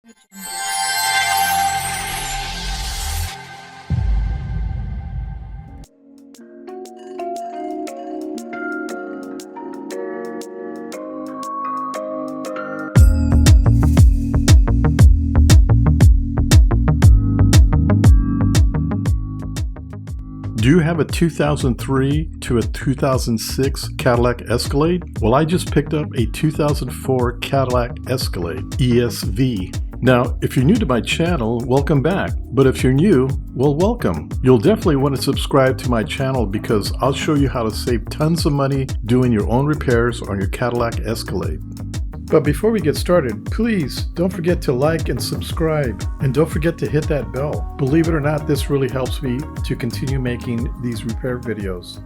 Do you have a 2003 to a 2006 Cadillac Escalade? Well, I just picked up a 2004 Cadillac Escalade ESV. Now, if you're new to my channel, welcome back. But if you're new, well, welcome. You'll definitely want to subscribe to my channel because I'll show you how to save tons of money doing your own repairs on your Cadillac Escalade. But before we get started, please don't forget to like and subscribe, and don't forget to hit that bell. Believe it or not, this really helps me to continue making these repair videos.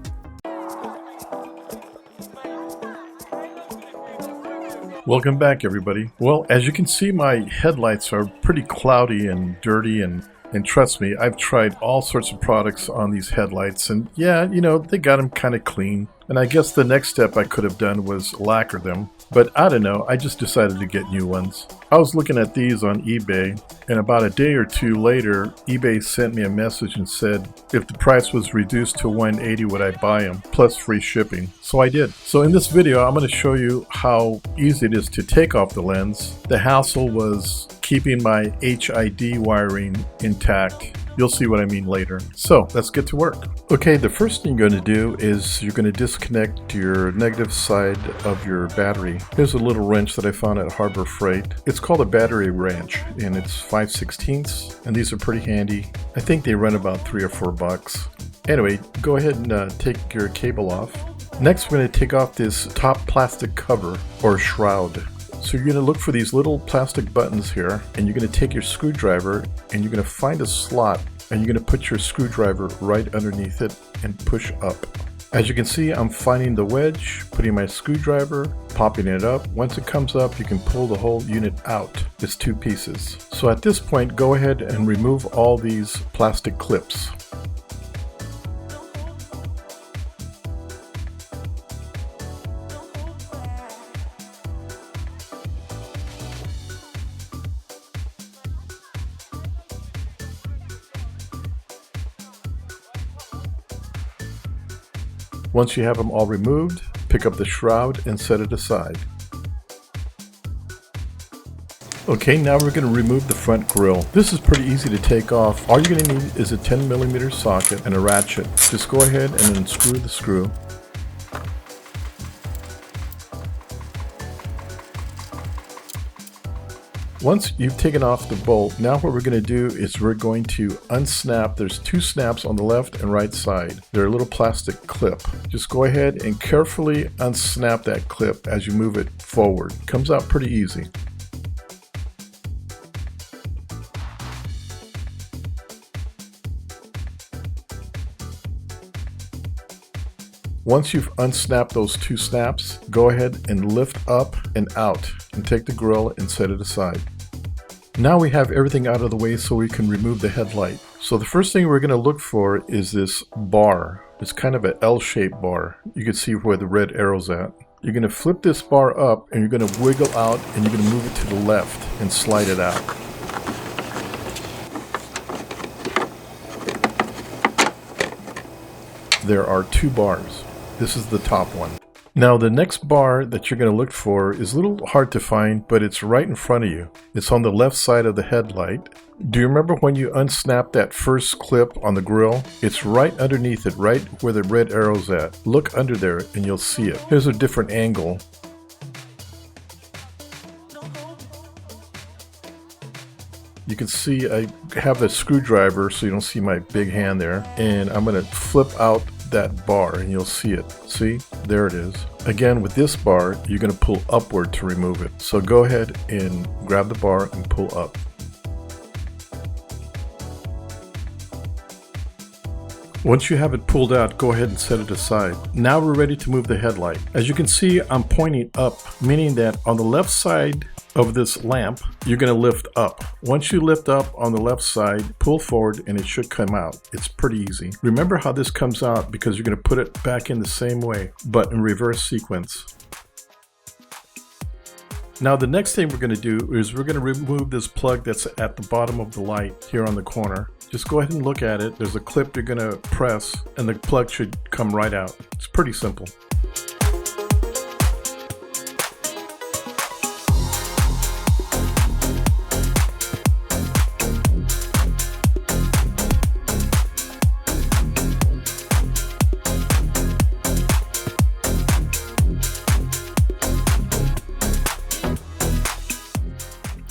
Welcome back, everybody. Well, as you can see, my headlights are pretty cloudy and dirty, and trust me, I've tried all sorts of products on these headlights, and yeah, you know, they got them kind of clean. And I guess the next step I could have done was lacquer them. But I don't know, I just decided to get new ones. I was looking at these on eBay, and about a day or two later, eBay sent me a message and said if the price was reduced to $180, would I buy them, plus free shipping. So I did. So in this video, I'm going to show you how easy it is to take off the lens. The hassle was keeping my HID wiring intact. You'll see what I mean later. So let's get to work. Okay, the first thing you're going to do is you're going to disconnect your negative side of your battery. Here's a little wrench that I found at Harbor Freight. It's called a battery wrench, and it's 5/16, and these are pretty handy. I think they run about $3 or $4. Anyway, go ahead and take your cable off. Next, we're going to take off this top plastic cover or shroud. So you're going to look for these little plastic buttons here, and you're going to take your screwdriver and you're going to find a slot, and you're going to put your screwdriver right underneath it and push up. As you can see, I'm finding the wedge, putting my screwdriver, popping it up. Once it comes up, you can pull the whole unit out. It's two pieces. So at this point, go ahead and remove all these plastic clips. Once you have them all removed, pick up the shroud and set it aside. Okay, now we're going to remove the front grille. This is pretty easy to take off. All you're going to need is a 10mm socket and a ratchet. Just go ahead and unscrew the screw. Once you've taken off the bolt, now what we're going to do is we're going to unsnap. There's two snaps on the left and right side. They're a little plastic clip. Just go ahead and carefully unsnap that clip as you move it forward. It comes out pretty easy. Once you've unsnapped those two snaps, go ahead and lift up and out and take the grill and set it aside. Now we have everything out of the way so we can remove the headlight. So the first thing we're going to look for is this bar. It's kind of an L-shaped bar. You can see where the red arrow's at. You're going to flip this bar up and you're going to wiggle out and you're going to move it to the left and slide it out. There are two bars. This is the top one. Now the next bar that you're going to look for is a little hard to find, but it's right in front of you. It's on the left side of the headlight. Do you remember when you unsnapped that first clip on the grill? It's right underneath it, right where the red arrow's at. Look under there and you'll see it. Here's a different angle. You can see I have the screwdriver so you don't see my big hand there, and I'm going to flip out that bar and you'll see it. See, there it is. Again, with this bar, you're going to pull upward to remove it. So go ahead and grab the bar and pull up. Once you have it pulled out, go ahead and set it aside. Now we're ready to move the headlight. As you can see, I'm pointing up, meaning that on the left side of this lamp, you're going to lift up. Once you lift up on the left side, pull forward and it should come out. It's pretty easy. Remember how this comes out because you're going to put it back in the same way, but in reverse sequence. Now the next thing we're going to do is we're going to remove this plug that's at the bottom of the light here on the corner. Just go ahead and look at it. There's a clip you're going to press and the plug should come right out. It's pretty simple.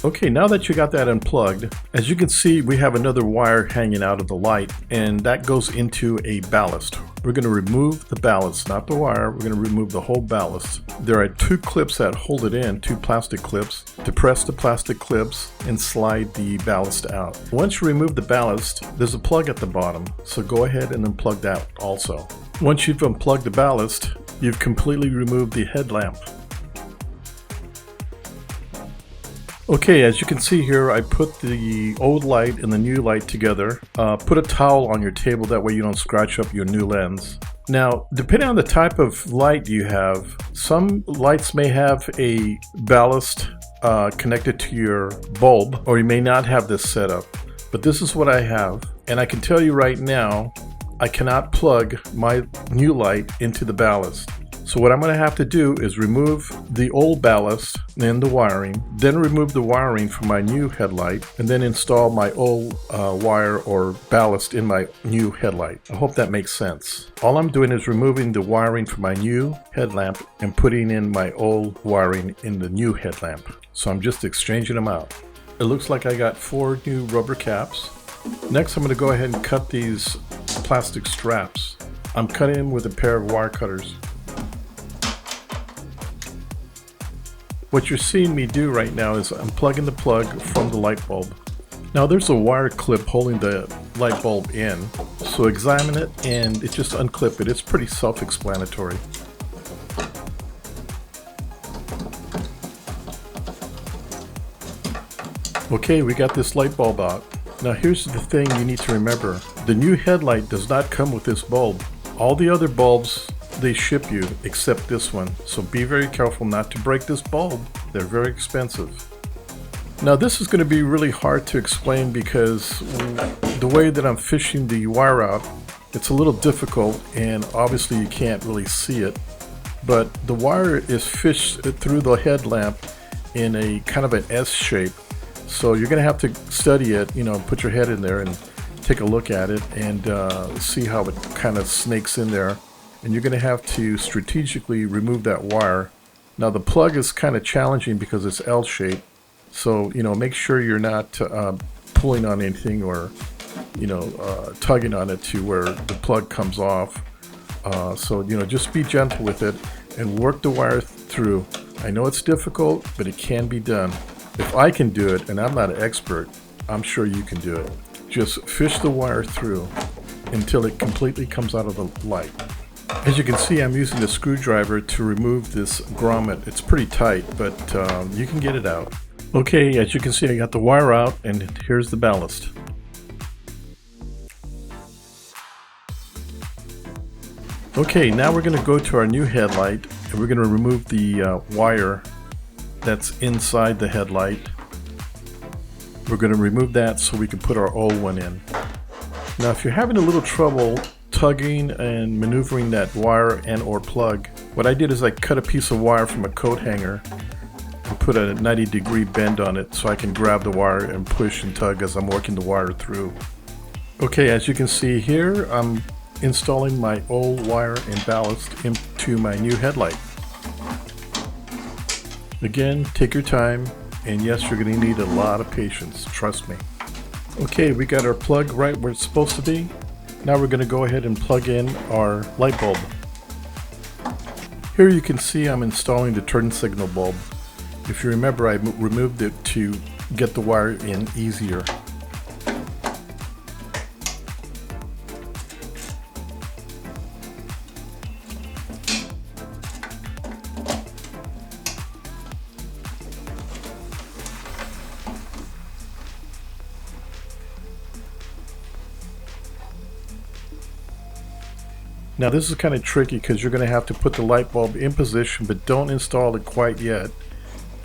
Okay, now that you got that unplugged, as you can see, we have another wire hanging out of the light, and that goes into a ballast. We're going to remove the ballast, not the wire. We're going to remove the whole ballast. There are 2 clips that hold it in, 2 plastic clips. Depress the plastic clips and slide the ballast out. Once you remove the ballast, there's a plug at the bottom, so go ahead and unplug that also. Once you've unplugged the ballast, you've completely removed the headlamp. Okay, as you can see here, I put the old light and the new light together. Put a towel on your table, that way you don't scratch up your new lens. Now, depending on the type of light you have, some lights may have a ballast connected to your bulb, or you may not have this set up. But this is what I have, and I can tell you right now, I cannot plug my new light into the ballast. So what I'm going to have to do is remove the old ballast and the wiring, then remove the wiring from my new headlight, and then install my old wire or ballast in my new headlight. I hope that makes sense. All I'm doing is removing the wiring from my new headlamp and putting in my old wiring in the new headlamp. So I'm just exchanging them out. It looks like I got 4 new rubber caps. Next, I'm going to go ahead and cut these plastic straps. I'm cutting them with a pair of wire cutters. What you're seeing me do right now is I'm plugging the plug from the light bulb. Now there's a wire clip holding the light bulb in, so examine it and just unclip it. It's pretty self-explanatory. Okay, we got this light bulb out. Now here's the thing you need to remember. The new headlight does not come with this bulb. All the other bulbs they ship you except this one, so be very careful not to break this bulb. They're very expensive. Now this is going to be really hard to explain because the way that I'm fishing the wire out, it's a little difficult and obviously you can't really see it, but the wire is fished through the headlamp in a kind of an S shape, so you're going to have to study it, put your head in there and take a look at it and see how it kind of snakes in there. And you're going to have to strategically remove that wire. Now the plug is kind of challenging because it's L-shaped, so make sure you're not pulling on anything or tugging on it to where the plug comes off. So just be gentle with it and work the wire through. I know it's difficult, but it can be done. If I can do it, and I'm not an expert, I'm sure you can do it. Just fish the wire through until it completely comes out of the light. As you can see, I'm using a screwdriver to remove this grommet. It's pretty tight, but you can get it out. Okay, as you can see, I got the wire out, and here's the ballast. Okay, now we're going to go to our new headlight, and we're going to remove the wire that's inside the headlight. We're going to remove that so we can put our old one in. Now, if you're having a little trouble tugging and maneuvering that wire and or plug, what I did is I cut a piece of wire from a coat hanger and put a 90-degree bend on it so I can grab the wire and push and tug as I'm working the wire through. Okay, as you can see here, I'm installing my old wire and ballast into my new headlight. Again, take your time, and yes, you're going to need a lot of patience, trust me. Okay, we got our plug right where it's supposed to be. Now we're going to go ahead and plug in our light bulb. Here you can see I'm installing the turn signal bulb. If you remember, I removed it to get the wire in easier. Now this is kind of tricky because you're going to have to put the light bulb in position, but don't install it quite yet.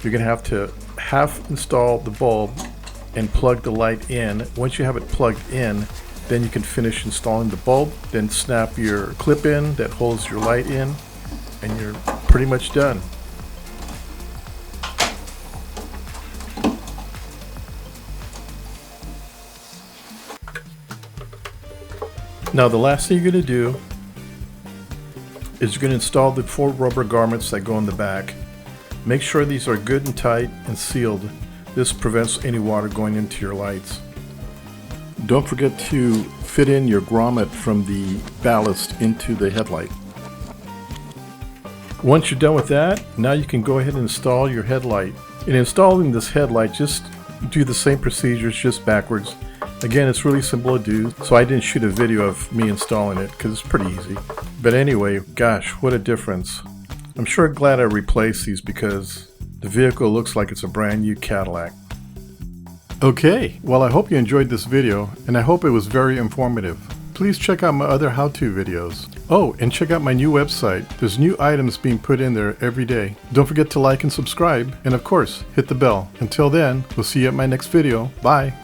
you're going to have to half install the bulb and plug the light in. Once you have it plugged in, then you can finish installing the bulb, then snap your clip in that holds your light in, and you're pretty much done. Now the last thing you're going to do is you're going to install the 4 rubber garments that go in the back. Make sure these are good and tight and sealed. This prevents any water going into your lights. Don't forget to fit in your grommet from the ballast into the headlight. Once you're done with that, now you can go ahead and install your headlight. In installing this headlight, just do the same procedures, just backwards. Again, it's really simple to do, so I didn't shoot a video of me installing it because it's pretty easy. But anyway, gosh, what a difference. I'm sure glad I replaced these because the vehicle looks like it's a brand new Cadillac. Okay, well I hope you enjoyed this video and I hope it was very informative. Please check out my other how-to videos. Oh, and check out my new website. There's new items being put in there every day. Don't forget to like and subscribe, and of course, hit the bell. Until then, we'll see you at my next video. Bye!